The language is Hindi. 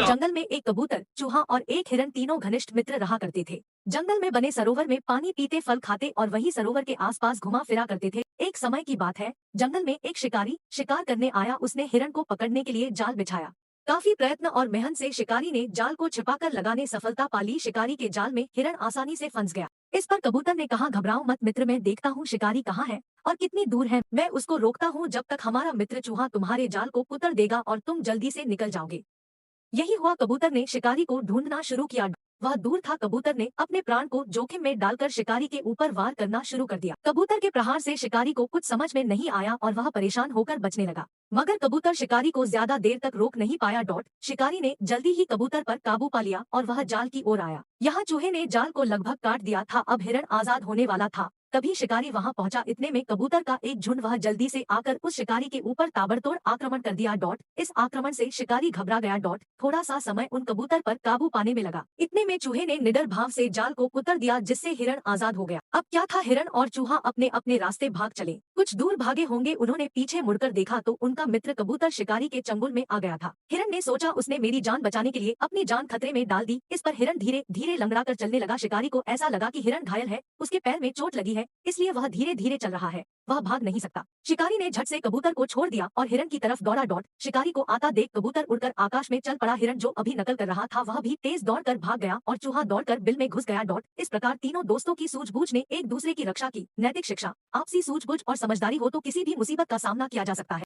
जंगल में एक कबूतर, चूहा और एक हिरन तीनों घनिष्ठ मित्र रहा करते थे। जंगल में बने सरोवर में पानी पीते, फल खाते और वही सरोवर के आसपास घुमा फिरा करते थे। एक समय की बात है, जंगल में एक शिकारी शिकार करने आया। उसने हिरन को पकड़ने के लिए जाल बिछाया। काफी प्रयत्न और मेहनत से शिकारी ने जाल को छिपाकर लगाने सफलता पा ली। शिकारी के जाल में हिरन आसानी से फंस गया। इस पर कबूतर ने कहा, घबराओ मत मित्र, मैं देखता हूँ शिकारी कहाँ है और कितनी दूर है। मैं उसको रोकता हूँ जब तक हमारा मित्र चूहा तुम्हारे जाल को कुतर देगा और तुम जल्दी से निकल जाओगे। यही हुआ। कबूतर ने शिकारी को ढूंढना शुरू किया। वह दूर था। कबूतर ने अपने प्राण को जोखिम में डालकर शिकारी के ऊपर वार करना शुरू कर दिया। कबूतर के प्रहार से शिकारी को कुछ समझ में नहीं आया और वह परेशान होकर बचने लगा। मगर कबूतर शिकारी को ज्यादा देर तक रोक नहीं पाया। शिकारी ने जल्दी ही कबूतर पर काबू पा लिया और वह जाल की ओर आया। यहाँ चूहे ने जाल को लगभग काट दिया था। अब हिरन आजाद होने वाला था। तभी शिकारी वहां पहुंचा। इतने में कबूतर का एक झुंड वह जल्दी से आकर उस शिकारी के ऊपर ताबड़तोड़ आक्रमण कर दिया। इस आक्रमण से शिकारी घबरा गया। थोड़ा सा समय उन कबूतर पर काबू पाने में लगा। इतने में चूहे ने निडर भाव से जाल को कुतर दिया, जिससे हिरन आजाद हो गया। अब क्या था, हिरन और चूहा अपने अपने रास्ते भाग चले। कुछ दूर भागे होंगे, उन्होंने पीछे मुड़कर देखा तो उनका मित्र कबूतर शिकारी के चंगुल में आ गया था। हिरन ने सोचा उसने मेरी जान बचाने के लिए अपनी जान खतरे में डाल दी। इस पर हिरन धीरे धीरे लंगड़ा कर चलने लगा। शिकारी को ऐसा लगा कि हिरन घायल है, उसके पैर में चोट लगी है, इसलिए वह धीरे धीरे चल रहा है, वह भाग नहीं सकता। शिकारी ने झट से कबूतर को छोड़ दिया और हिरन की तरफ दौड़ा। शिकारी को आता देख कबूतर उड़कर आकाश में चल पड़ा। हिरन जो अभी नकल कर रहा था वह भी तेज दौड़कर भाग गया और चूहा दौड़कर बिल में घुस गया। इस प्रकार तीनों दोस्तों की सूझबूझ ने एक दूसरे की रक्षा की। नैतिक शिक्षा, आपसी सूझबूझ और समझदारी हो तो किसी भी मुसीबत का सामना किया जा सकता है।